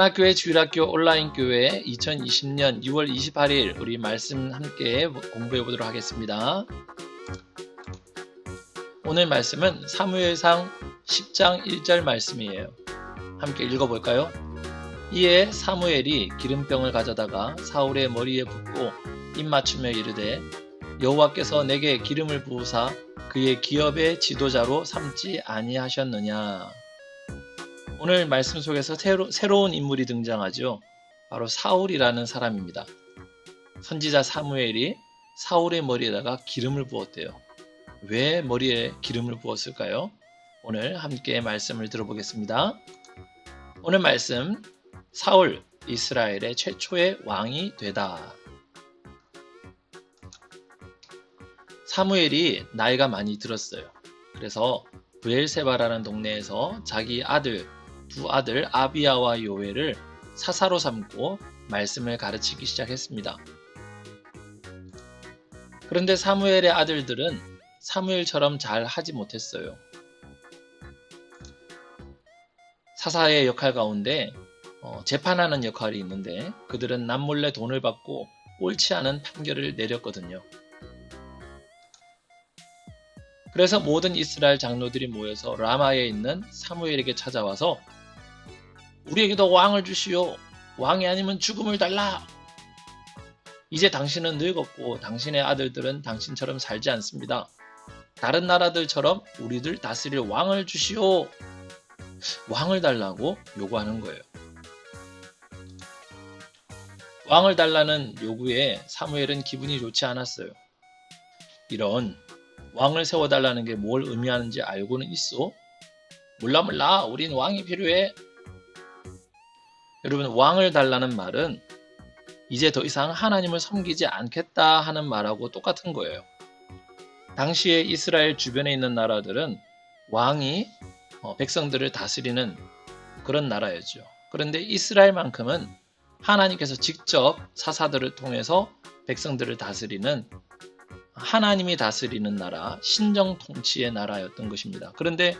하나교회 주일학교 온라인 교회 2020년 6월 28일 우리 말씀 함께 공부해 보도록 하겠습니다. 오늘 말씀은 사무엘상 10장 1절 말씀이에요. 함께 읽어볼까요? 이에 사무엘이 기름병을 가져다가 사울의 머리에 붓고 입맞추며 이르되 여호와께서 내게 기름을 부으사 그의 기업의 지도자로 삼지 아니하셨느냐. 오늘 말씀 속에서 새로운 인물이 등장하죠. 바로 사울이라는 사람입니다. 선지자 사무엘이 사울의 머리에다가 기름을 부었대요. 왜 머리에 기름을 부었을까요? 오늘 함께 말씀을 들어보겠습니다. 오늘 말씀, 사울, 이스라엘의 최초의 왕이 되다. 사무엘이 나이가 많이 들었어요. 그래서 브엘세바라는 동네에서 자기 두 아들 아비야와 요엘을 사사로 삼고 말씀을 가르치기 시작했습니다. 그런데 사무엘의 아들들은 사무엘처럼 잘 하지 못했어요. 사사의 역할 가운데 재판하는 역할이 있는데 그들은 남몰래 돈을 받고 옳지 않은 판결을 내렸거든요. 그래서 모든 이스라엘 장로들이 모여서 라마에 있는 사무엘에게 찾아와서 우리에게도 왕을 주시오. 왕이 아니면 죽음을 달라. 이제 당신은 늙었고 당신의 아들들은 당신처럼 살지 않습니다. 다른 나라들처럼 우리들 다스릴 왕을 주시오. 왕을 달라고 요구하는 거예요. 왕을 달라는 요구에 사무엘은 기분이 좋지 않았어요. 이런 왕을 세워달라는 게 뭘 의미하는지 알고는 있어? 몰라. 우린 왕이 필요해. 여러분, 왕을 달라는 말은 이제 더 이상 하나님을 섬기지 않겠다 하는 말하고 똑같은 거예요. 당시에 이스라엘 주변에 있는 나라들은 왕이 백성들을 다스리는 그런 나라였죠. 그런데 이스라엘만큼은 하나님께서 직접 사사들을 통해서 백성들을 다스리는 하나님이 다스리는 나라, 신정 통치의 나라였던 것입니다. 그런데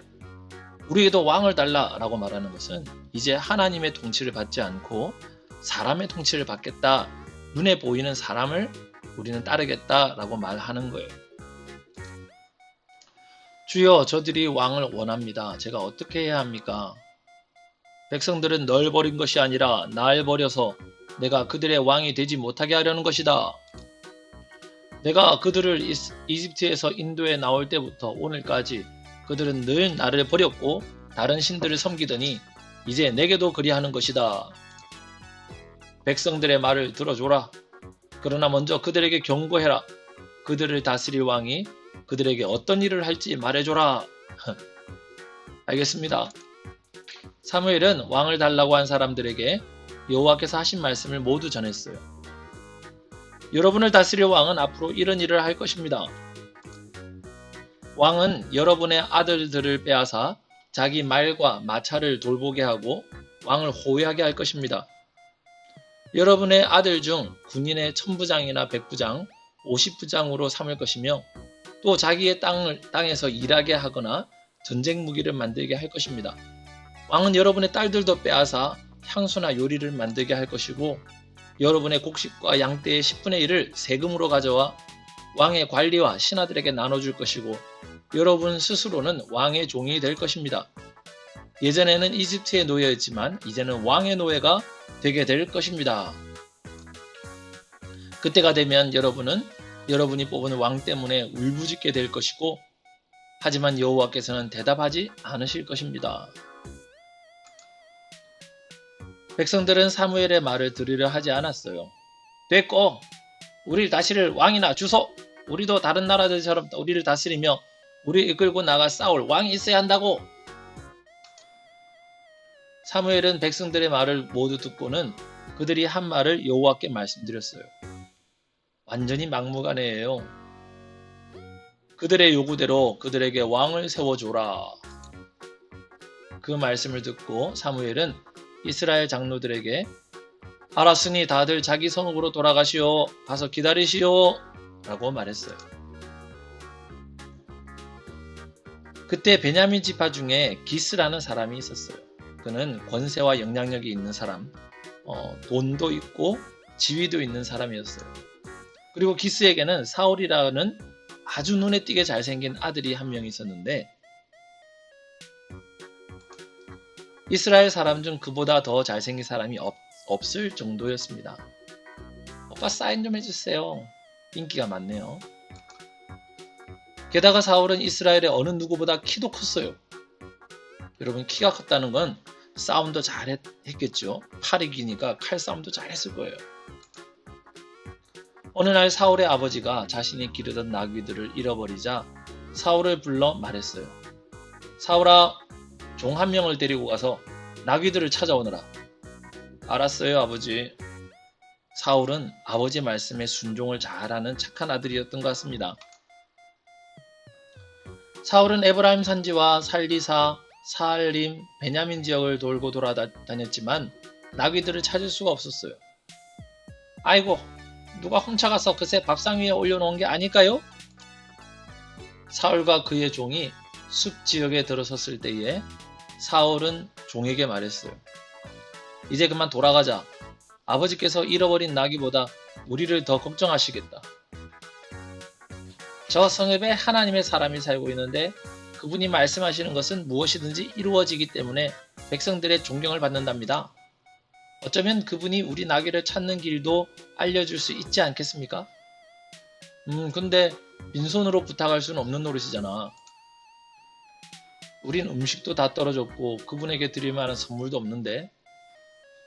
우리에게도 왕을 달라라고 말하는 것은 이제 하나님의 통치를 받지 않고 사람의 통치를 받겠다, 눈에 보이는 사람을 우리는 따르겠다라고 말하는 거예요. 주여, 저들이 왕을 원합니다. 제가 어떻게 해야 합니까? 백성들은 널 버린 것이 아니라 날 버려서 내가 그들의 왕이 되지 못하게 하려는 것이다. 내가 그들을 이집트에서 인도에 나올 때부터 오늘까지 그들은 늘 나를 버렸고 다른 신들을 섬기더니 이제 내게도 그리하는 것이다. 백성들의 말을 들어줘라. 그러나 먼저 그들에게 경고해라. 그들을 다스릴 왕이 그들에게 어떤 일을 할지 말해줘라. 알겠습니다. 사무엘은 왕을 달라고 한 사람들에게 여호와께서 하신 말씀을 모두 전했어요. 여러분을 다스릴 왕은 앞으로 이런 일을 할 것입니다. 왕은 여러분의 아들들을 빼앗아 자기 말과 마차를 돌보게 하고 왕을 호위하게 할 것입니다. 여러분의 아들 중 군인의 1000부장이나 100부장, 50부장으로 삼을 것이며 또 자기의 땅에서 일하게 하거나 전쟁 무기를 만들게 할 것입니다. 왕은 여러분의 딸들도 빼앗아 향수나 요리를 만들게 할 것이고 여러분의 곡식과 양떼의 10분의 1을 세금으로 가져와 왕의 관리와 신하들에게 나눠줄 것이고 여러분 스스로는 왕의 종이 될 것입니다. 예전에는 이집트의 노예였지만 이제는 왕의 노예가 되게 될 것입니다. 그때가 되면 여러분은 여러분이 뽑은 왕 때문에 울부짖게 될 것이고 하지만 여호와께서는 대답하지 않으실 것입니다. 백성들은 사무엘의 말을 들으려 하지 않았어요. 됐고, 우리를 다스릴 왕이나 주소. 우리도 다른 나라들처럼 우리를 다스리며 우리 이끌고 나가 싸울 왕이 있어야 한다고. 사무엘은 백성들의 말을 모두 듣고는 그들이 한 말을 여호와께 말씀드렸어요. 완전히 막무가내예요. 그들의 요구대로 그들에게 왕을 세워줘라. 그 말씀을 듣고 사무엘은 이스라엘 장로들에게 알았으니 다들 자기 성읍으로 돌아가시오. 가서 기다리시오. 라고 말했어요. 그때 베냐민 지파 중에 기스라는 사람이 있었어요. 그는 권세와 영향력이 있는 사람, 돈도 있고 지위도 있는 사람이었어요. 그리고 기스에게는 사울이라는 아주 눈에 띄게 잘생긴 아들이 한 명 있었는데 이스라엘 사람 중 그보다 더 잘생긴 사람이 없을 정도였습니다. 오빠 사인 좀 해주세요. 인기가 많네요. 게다가 사울은 이스라엘의 어느 누구보다 키도 컸어요. 여러분 키가 컸다는 건 싸움도 잘했겠죠. 팔이 기니까 칼싸움도 잘했을 거예요. 어느 날 사울의 아버지가 자신이 기르던 나귀들을 잃어버리자 사울을 불러 말했어요. 사울아, 종 한 명을 데리고 가서 나귀들을 찾아오너라. 알았어요, 아버지. 사울은 아버지 말씀에 순종을 잘하는 착한 아들이었던 것 같습니다. 사울은 에브라임 산지와 살리사, 사알림, 베냐민 지역을 돌고 돌아다녔지만 나귀들을 찾을 수가 없었어요. 아이고, 누가 훔쳐가서 그새 밥상 위에 올려놓은 게 아닐까요? 사울과 그의 종이 숲 지역에 들어섰을 때에 사울은 종에게 말했어요. 이제 그만 돌아가자. 아버지께서 잃어버린 나귀보다 우리를 더 걱정하시겠다. 저 성읍에 하나님의 사람이 살고 있는데 그분이 말씀하시는 것은 무엇이든지 이루어지기 때문에 백성들의 존경을 받는답니다. 어쩌면 그분이 우리 나귀를 찾는 길도 알려줄 수 있지 않겠습니까? 근데 빈손으로 부탁할 수는 없는 노릇이잖아. 우린 음식도 다 떨어졌고 그분에게 드릴 만한 선물도 없는데.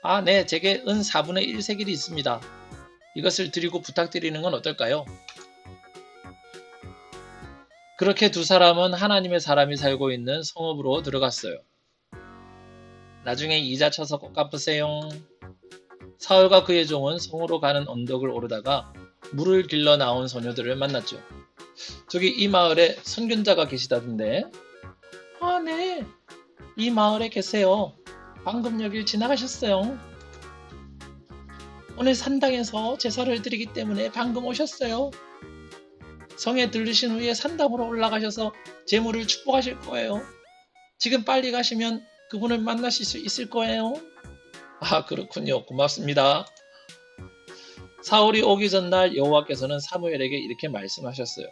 아, 네, 제게 은 4분의 1세겔이 있습니다. 이것을 드리고 부탁드리는 건 어떨까요? 그렇게 두 사람은 하나님의 사람이 살고 있는 성읍으로 들어갔어요. 나중에 이자 쳐서 꼭 갚으세요. 사울과 그의 종은 성으로 가는 언덕을 오르다가 물을 길러 나온 소녀들을 만났죠. 저기 이 마을에 선견자가 계시다던데. 아, 네. 이 마을에 계세요. 방금 여길 지나가셨어요. 오늘 산당에서 제사를 드리기 때문에 방금 오셨어요. 성에 들르신 후에 산당으로 올라가셔서 제물을 축복하실 거예요. 지금 빨리 가시면 그분을 만나실 수 있을 거예요. 아, 그렇군요. 고맙습니다. 사울이 오기 전날 여호와께서는 사무엘에게 이렇게 말씀하셨어요.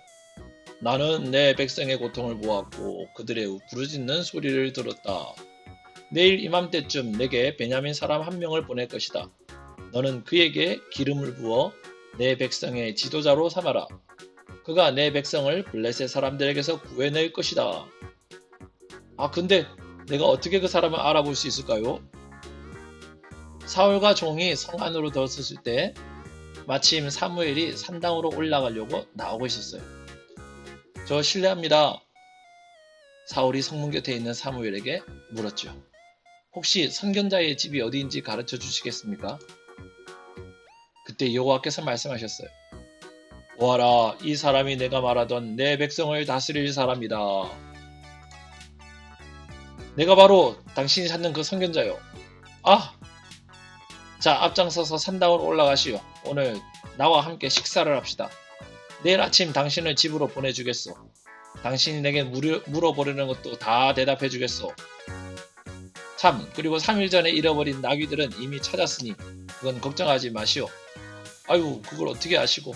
나는 내 백성의 고통을 보았고 그들의 부르짖는 소리를 들었다. 내일 이맘때쯤 내게 베냐민 사람 한 명을 보낼 것이다. 너는 그에게 기름을 부어 내 백성의 지도자로 삼아라. 그가 내 백성을 블레셋 사람들에게서 구해낼 것이다. 아, 근데 내가 어떻게 그 사람을 알아볼 수 있을까요? 사울과 종이 성 안으로 들어섰을 때 마침 사무엘이 산당으로 올라가려고 나오고 있었어요. 저 실례합니다. 사울이 성문 곁에 있는 사무엘에게 물었죠. 혹시 선견자의 집이 어디인지 가르쳐 주시겠습니까? 그때 여호와께서 말씀하셨어요. 보아라, 이 사람이 내가 말하던 내 백성을 다스릴 사람이다. 내가 바로 당신이 찾는 그 선견자요. 아! 자, 앞장서서 산당으로 올라가시오. 오늘 나와 함께 식사를 합시다. 내일 아침 당신을 집으로 보내주겠소. 당신이 내게 물어보려는 것도 다 대답해 주겠소. 참, 그리고 3일 전에 잃어버린 나귀들은 이미 찾았으니 그건 걱정하지 마시오. 아유, 그걸 어떻게 아시고.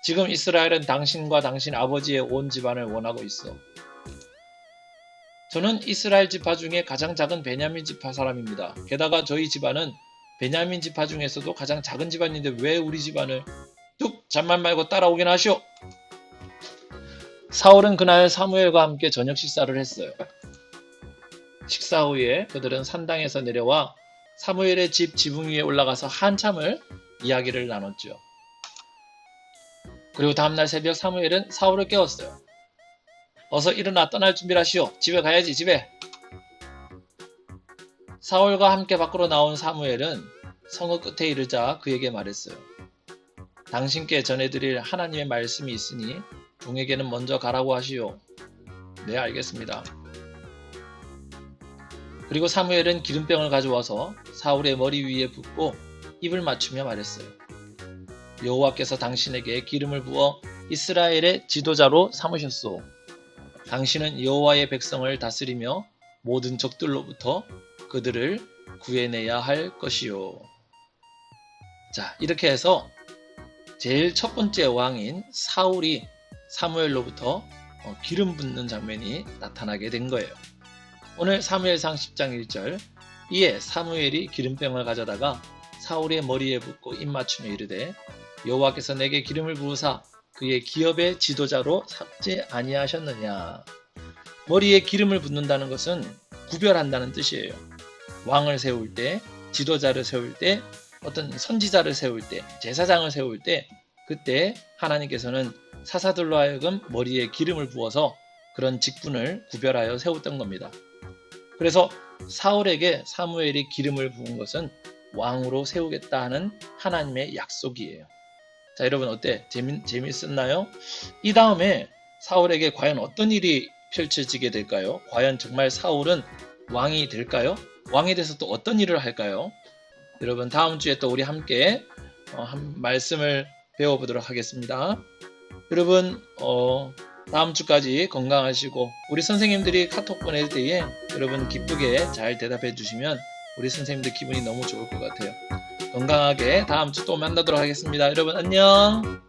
지금 이스라엘은 당신과 당신 아버지의 온 집안을 원하고 있어. 저는 이스라엘 지파 중에 가장 작은 베냐민 지파 사람입니다. 게다가 저희 집안은 베냐민 지파 중에서도 가장 작은 집안인데 왜 우리 집안을 뚝 잠만 말고 따라오긴 하시오. 사울은 그날 사무엘과 함께 저녁 식사를 했어요. 식사 후에 그들은 산당에서 내려와 사무엘의 집 지붕 위에 올라가서 한참을 이야기를 나눴죠. 그리고 다음날 새벽 사무엘은 사울을 깨웠어요. 어서 일어나 떠날 준비를 하시오. 집에 가야지, 집에. 사울과 함께 밖으로 나온 사무엘은 성읍 끝에 이르자 그에게 말했어요. 당신께 전해드릴 하나님의 말씀이 있으니 종에게는 먼저 가라고 하시오. 네, 알겠습니다. 그리고 사무엘은 기름병을 가져와서 사울의 머리 위에 붓고 입을 맞추며 말했어요. 여호와께서 당신에게 기름을 부어 이스라엘의 지도자로 삼으셨소. 당신은 여호와의 백성을 다스리며 모든 적들로부터 그들을 구해내야 할 것이요. 자, 이렇게 해서 제일 첫 번째 왕인 사울이 사무엘로부터 기름 붓는 장면이 나타나게 된 거예요. 오늘 사무엘상 10장 1절 이에 사무엘이 기름병을 가져다가 사울의 머리에 붓고 입 맞추며 이르되 여호와께서 내게 기름을 부으사 그의 기업의 지도자로 삼지 아니하셨느냐. 머리에 기름을 붓는다는 것은 구별한다는 뜻이에요. 왕을 세울 때, 지도자를 세울 때, 어떤 선지자를 세울 때, 제사장을 세울 때 그때 하나님께서는 사사들로 하여금 머리에 기름을 부어서 그런 직분을 구별하여 세웠던 겁니다. 그래서 사울에게 사무엘이 기름을 부은 것은 왕으로 세우겠다 하는 하나님의 약속이에요. 자, 여러분 어때? 재밌었나요? 이 다음에 사울에게 과연 어떤 일이 펼쳐지게 될까요? 과연 정말 사울은 왕이 될까요? 왕이 돼서 또 어떤 일을 할까요? 여러분 다음 주에 또 우리 함께 말씀을 배워보도록 하겠습니다. 여러분 다음 주까지 건강하시고 우리 선생님들이 카톡 보낼 때에 여러분 기쁘게 잘 대답해 주시면 우리 선생님들 기분이 너무 좋을 것 같아요. 건강하게 다음 주 또 만나도록 하겠습니다. 여러분 안녕.